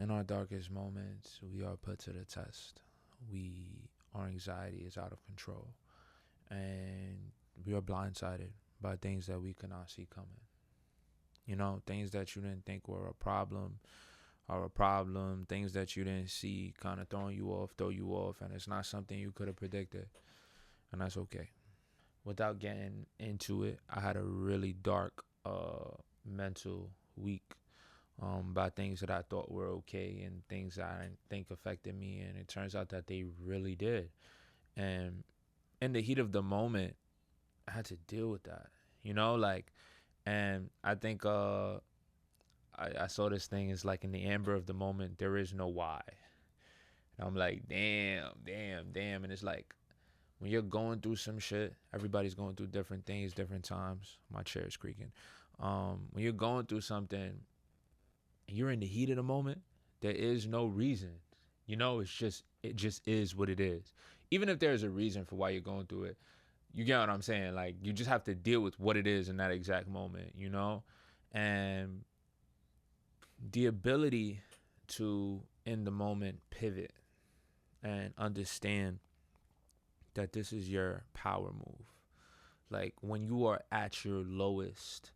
In our darkest moments, we are put to the test. Our anxiety is out of control, and we are blindsided by things that we could not see coming. Things that you didn't think were a problem are a problem. Things that you didn't see kind of throw you off, and it's not something you could have predicted, and that's okay. Without getting into it, I had a really dark mental week by things that I thought were okay and things that I didn't think affected me, and it turns out that they really did. And in the heat of the moment, I had to deal with that, and I think I saw this thing is like in the amber of the moment, there is no why. And I'm like, damn, damn, damn. And it's like when you're going through some shit, everybody's going through different things, different times. My chair is creaking. When you're going through something and you're in the heat of the moment, there is no reason. It just is what it is. Even if there's a reason for why you're going through it, you get what I'm saying? Like, you just have to deal with what it is in that exact moment. And the ability to, in the moment, pivot and understand that this is your power move. Like, when you are at your lowest,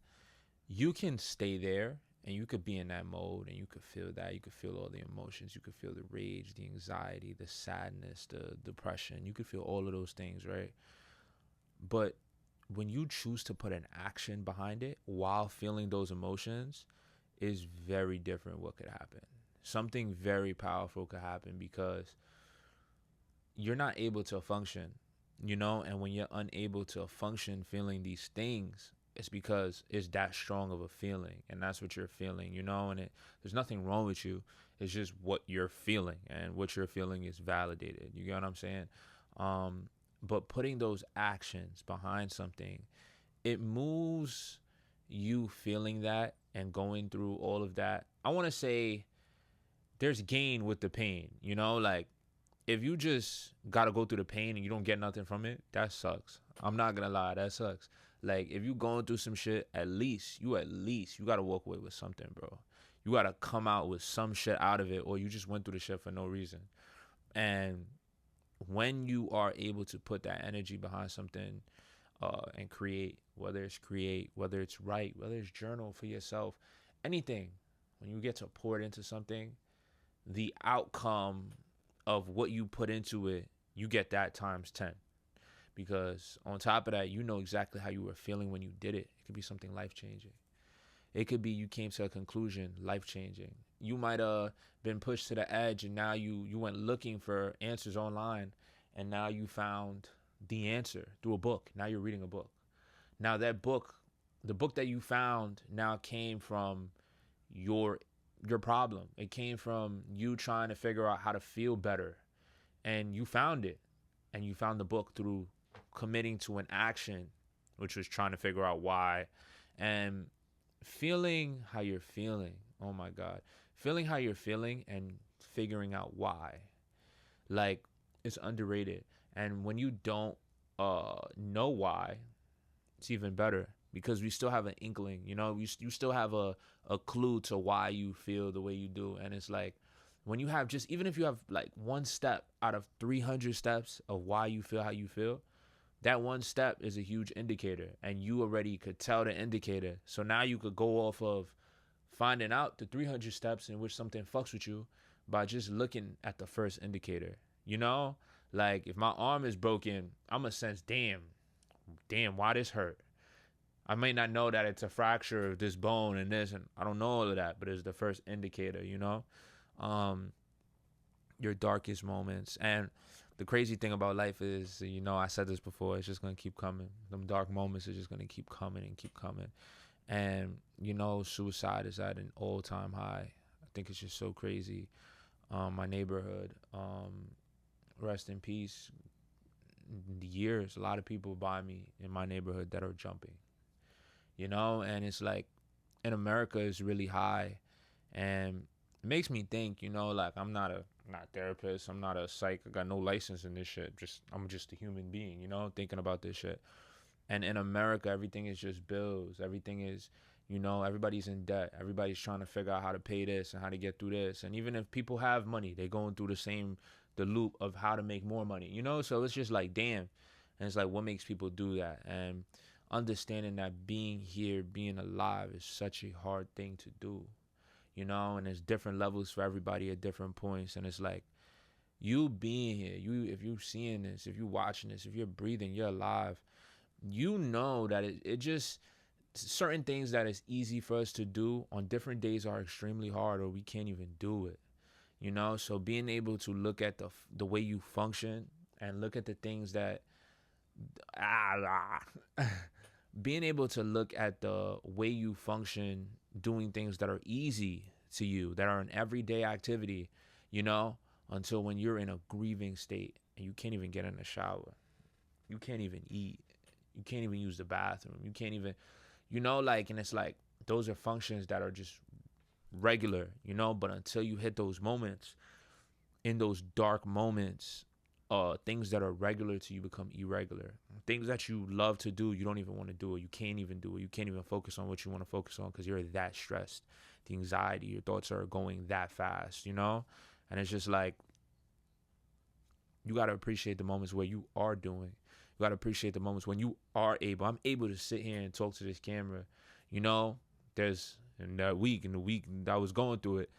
you can stay there and you could be in that mode and you could feel that. You could feel all the emotions. You could feel the rage, the anxiety, the sadness, the depression. You could feel all of those things, right? But when you choose to put an action behind it while feeling those emotions, is very different what could happen. Something very powerful could happen because you're not able to function. And when you're unable to function feeling these things, it's because it's that strong of a feeling, and that's what you're feeling. And there's nothing wrong with you. It's just what you're feeling, and what you're feeling is validated. You get what I'm saying? But putting those actions behind something, it moves you feeling that and going through all of that. I want to say there's gain with the pain. Like, if you just gotta go through the pain and you don't get nothing from it, that sucks. I'm not gonna lie, that sucks. Like, if you going through some shit, at least you gotta walk away with something, bro. You gotta come out with some shit out of it, or you just went through the shit for no reason. And when you are able to put that energy behind something, and create, whether it's write, whether it's journal for yourself, anything, when you get to pour it into something, the outcome of what you put into it, you get that times 10. Because on top of that, you know exactly how you were feeling when you did it. It could be something life changing. It could be you came to a conclusion, life changing. You might have been pushed to the edge, and now you went looking for answers online, and now you found the answer through a book. Now you're reading a book. Now that book, the book that you found, now came from your problem. It came from you trying to figure out how to feel better, and you found it. And you found the book through committing to an action, which was trying to figure out why. And feeling how you're feeling. Oh my God. Feeling how you're feeling and figuring out why. Like, it's underrated. And when you don't know why, it's even better, because we still have an inkling. You still have a clue to why you feel the way you do. And it's like, when you have just, even if you have like one step out of 300 steps of why you feel how you feel, that one step is a huge indicator, and you already could tell the indicator. So now you could go off of finding out the 300 steps in which something fucks with you by just looking at the first indicator. Like, if my arm is broken, I'm gonna sense, damn, why this hurt? I may not know that it's a fracture of this bone and this, and I don't know all of that, but it's the first indicator. Um, your darkest moments. And the crazy thing about life is, I said this before, it's just going to keep coming. Them dark moments are just going to keep coming and keep coming. And, suicide is at an all-time high. I think it's just so crazy. My neighborhood, rest in peace, years, a lot of people by me in my neighborhood that are jumping. And it's like, in America, it's really high. And it makes me think, like, I'm not a therapist, I'm not a psych, I got no license in this shit. I'm just a human being, thinking about this shit. And in America, everything is just bills. Everything is, You know, everybody's in debt. Everybody's trying to figure out how to pay this and how to get through this. And even if people have money, they're going through the loop of how to make more money, you know? So it's just like, damn. And it's like, what makes people do that? And understanding that being here, being alive is such a hard thing to do, you know? And there's different levels for everybody at different points. And it's like, you being here, if you're seeing this, if you're watching this, if you're breathing, you're alive, you know that it just, certain things that is easy for us to do on different days are extremely hard, or we can't even do it, you know? So being able to look at the way you function and look at the things that being able to look at the way you function doing things that are easy to you, that are an everyday activity, you know, until when you're in a grieving state and you can't even get in the shower, you can't even eat, you can't even use the bathroom, you can't even, you know, like, and it's like, those are functions that are just regular, you know, but until you hit those moments, in those dark moments, things that are regular to you become irregular. Things that you love to do, you don't even want to do it. You can't even do it. You can't even focus on what you want to focus on because you're that stressed. The anxiety, your thoughts are going that fast, you know? And it's just like, you got to appreciate the moments where you are doing. You got to appreciate the moments when you are able. I'm able to sit here and talk to this camera. You know, there's in the week that I was going through it,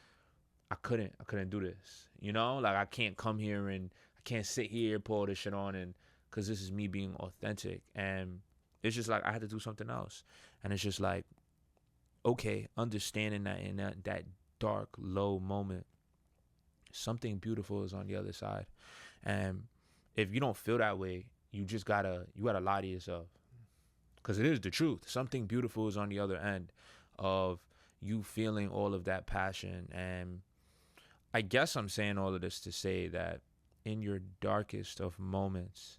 I couldn't do this. You know, like I can't come here and I can't sit here, pull all this shit on, and because this is me being authentic. And it's just like I had to do something else. And it's just like, okay, understanding that in that dark, low moment, something beautiful is on the other side. And if you don't feel that way, you gotta lie to yourself, because it is the truth. Something beautiful is on the other end of you feeling all of that passion. And I guess I'm saying all of this to say that in your darkest of moments,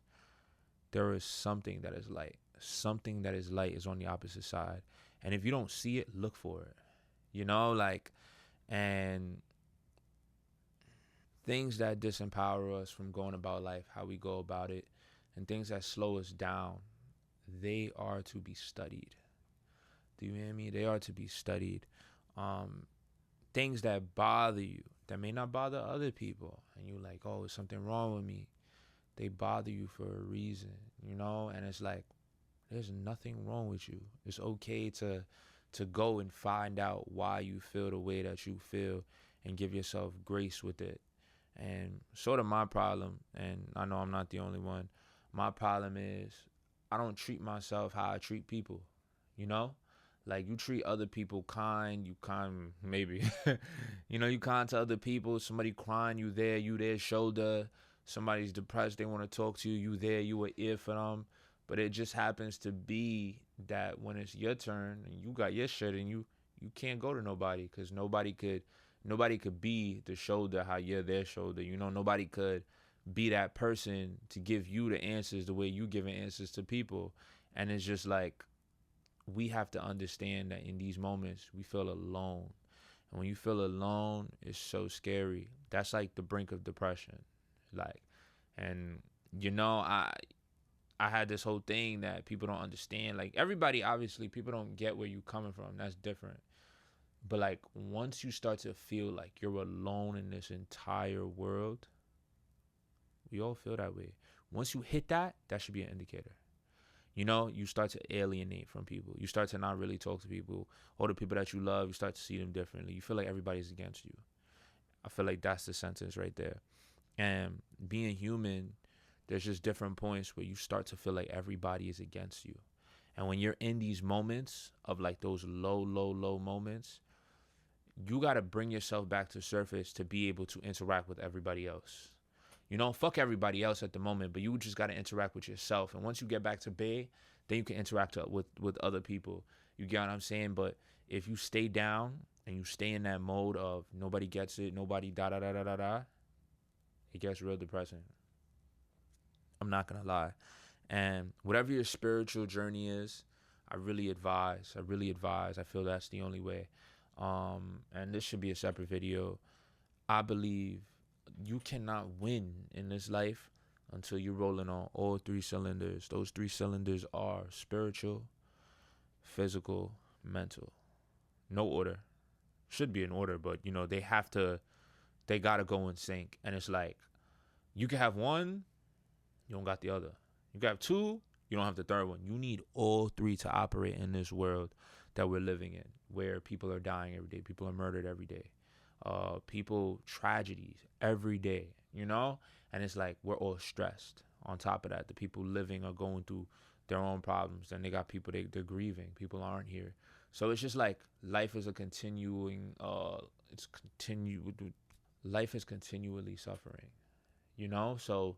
there is something that is light. Something that is light is on the opposite side. And if you don't see it, look for it. You know, like, and things that disempower us from going about life, how we go about it, and things that slow us down, they are to be studied. Do you hear me? They are to be studied. Things that bother you, that may not bother other people, and you're like, oh, is something wrong with me? They bother you for a reason, you know? And it's like, there's nothing wrong with you. It's okay to go and find out why you feel the way that you feel and give yourself grace with it. And sort of my problem, and I know I'm not the only one, my problem is I don't treat myself how I treat people, you know? Like, you treat other people kind, you kind, maybe, you know, you kind to other people. Somebody crying, you their shoulder. Somebody's depressed, they want to talk to you, you there, you an ear for them. But it just happens to be that when it's your turn and you got your shit and you can't go to nobody, because nobody could be the shoulder how you're their shoulder. You know, nobody could be that person to give you the answers the way you giving answers to people. And it's just like, we have to understand that in these moments we feel alone. And when you feel alone, it's so scary. That's like the brink of depression. Like, and you know, I had this whole thing that people don't understand. Like, everybody, obviously, people don't get where you coming from. That's different. But like, once you start to feel like you're alone in this entire world, we all feel that way. Once you hit that, that should be an indicator. You know, you start to alienate from people. You start to not really talk to people. All the people that you love, you start to see them differently. You feel like everybody's against you. I feel like that's the sentence right there. And being human, there's just different points where you start to feel like everybody is against you. And when you're in these moments of like those low moments, you got to bring yourself back to surface to be able to interact with everybody else. You know, fuck everybody else at the moment, but you just got to interact with yourself. And once you get back to bay, then you can interact with other people. You get what I'm saying? But if you stay down and you stay in that mode of nobody gets it, nobody da, it gets real depressing. I'm not going to lie. And whatever your spiritual journey is, I really advise. I feel that's the only way. And this should be a separate video. I believe you cannot win in this life until you're rolling on all three cylinders. Those three cylinders are spiritual, physical, mental. No order. Should be in order, but they gotta go in sync. And it's like, you can have one, you don't got the other. You can have two, you don't have the third one. You need all three to operate in this world that we're living in, where people are dying every day, people are murdered every day, tragedies every day, And it's like, we're all stressed. On top of that, the people living are going through their own problems, and they got people they're grieving. People aren't here. So it's just like life is a continuing, life is continually suffering, So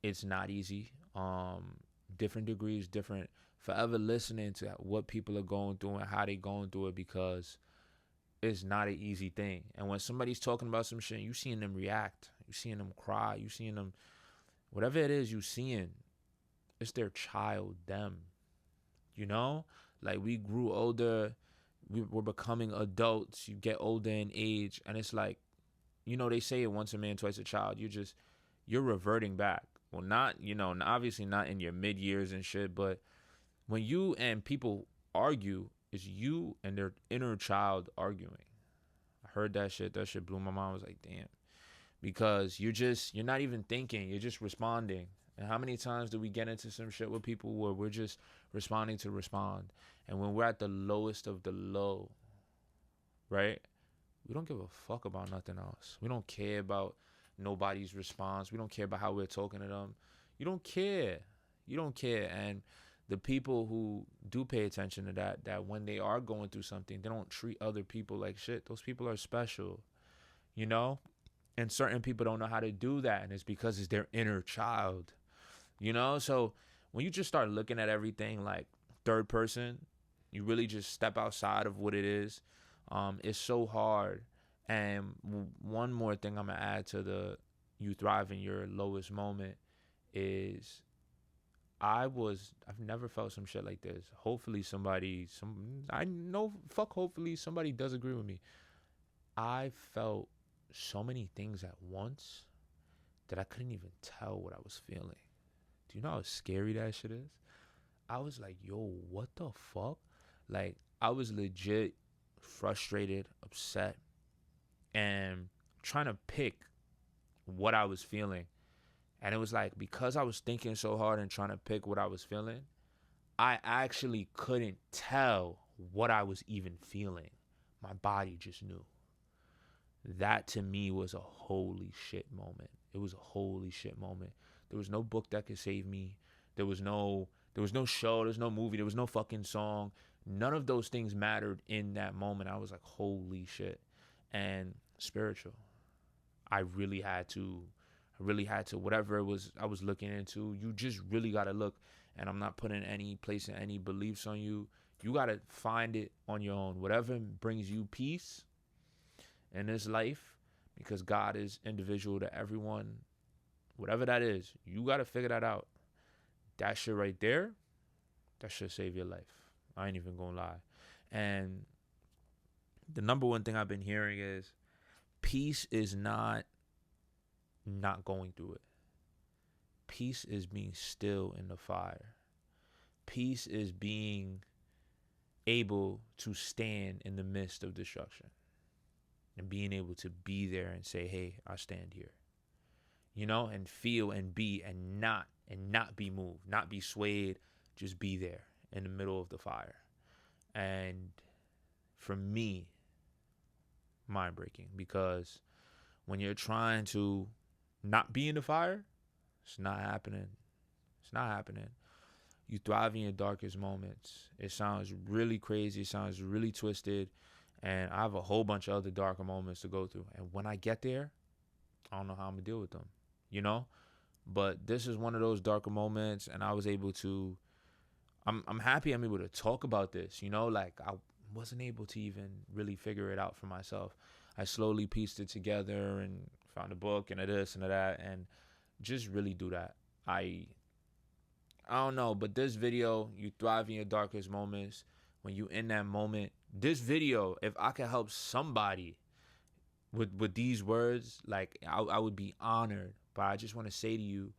it's not easy. Different degrees, different. Forever listening to what people are going through and how they going through it, because it's not an easy thing. And when somebody's talking about some shit, you seeing them react, you seeing them cry, you seeing them, whatever it is you seeing, it's their child, them. Like, we grew older, we're becoming adults. You get older in age, and it's like, they say it, once a man, twice a child. You're reverting back. Well, not, obviously not in your mid years and shit, but when you and people argue, it's you and their inner child arguing. I heard that shit. That shit blew my mind. I was like, damn. Because you're not even thinking. You're just responding. And how many times do we get into some shit with people where we're just responding to respond? And when we're at the lowest of the low, right? We don't give a fuck about nothing else. We don't care about nobody's response. We don't care about how we're talking to them. You don't care. And the people who do pay attention to that when they are going through something, they don't treat other people like shit. Those people are special, And certain people don't know how to do that, and it's because it's their inner child, So when you just start looking at everything like third person, you really just step outside of what it is. It's so hard. And one more thing I'm gonna add to the you thrive in your lowest moment is, I've never felt some shit like this. Hopefully somebody does agree with me. I felt so many things at once that I couldn't even tell what I was feeling. Do you know how scary that shit is? I was like, yo, what the fuck? Like, I was legit frustrated, upset, and trying to pick what I was feeling. And it was like, because I was thinking so hard and trying to pick what I was feeling, I actually couldn't tell what I was even feeling. My body just knew. That to me was a holy shit moment. It was a holy shit moment. There was no book that could save me. There was no show, there was no movie, there was no fucking song. None of those things mattered in that moment. I was like, holy shit. And spiritual. I really had to, whatever it was I was looking into, you just really got to look. And I'm not putting placing any beliefs on you. You got to find it on your own. Whatever brings you peace in this life, because God is individual to everyone. Whatever that is, you got to figure that out. That shit right there, that should save your life. I ain't even gonna lie. And the number one thing I've been hearing is, peace is not going through it. Peace is being still in the fire. Peace is being able to stand in the midst of destruction and being able to be there and say, hey, I stand here, and feel and be and not be moved, not be swayed, just be there in the middle of the fire. And for me, mind breaking, because when you're trying to not be in the fire, it's not happening. You thrive in your darkest moments. It sounds really crazy. It sounds really twisted. And I have a whole bunch of other darker moments to go through. And when I get there, I don't know how I'm going to deal with them, But this is one of those darker moments, and I was able to, I'm happy I'm able to talk about this, Like, I wasn't able to even really figure it out for myself. I slowly pieced it together and found a book and a this and a that, and just really do that. I don't know, but this video, you thrive in your darkest moments. When you in that moment, this video, if I can help somebody with these words, like, I would be honored. But I just want to say to you,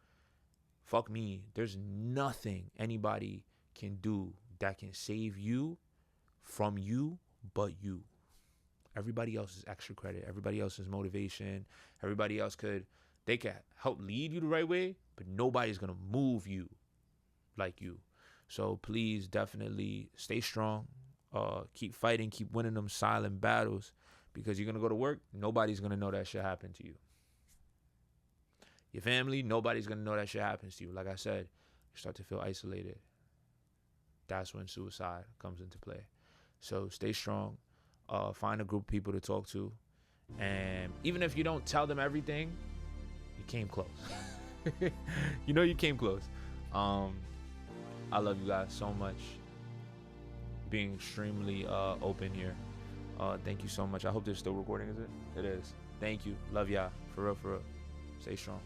fuck me. There's nothing anybody can do that can save you from you but you. Everybody else is extra credit. Everybody else is motivation. Everybody else they can help lead you the right way, but nobody's going to move you like you. So please definitely stay strong. Keep fighting. Keep winning them silent battles, because you're going to go to work. Nobody's going to know that shit happened to you. Your family, nobody's going to know that shit happens to you. Like I said, you start to feel isolated. That's when suicide comes into play. So stay strong. Find a group of people to talk to. And even if you don't tell them everything, you came close. You came close. I love you guys so much. Being extremely open here. Thank you so much. I hope they're still recording, is it? It is. Thank you. Love y'all. For real, for real. Stay strong.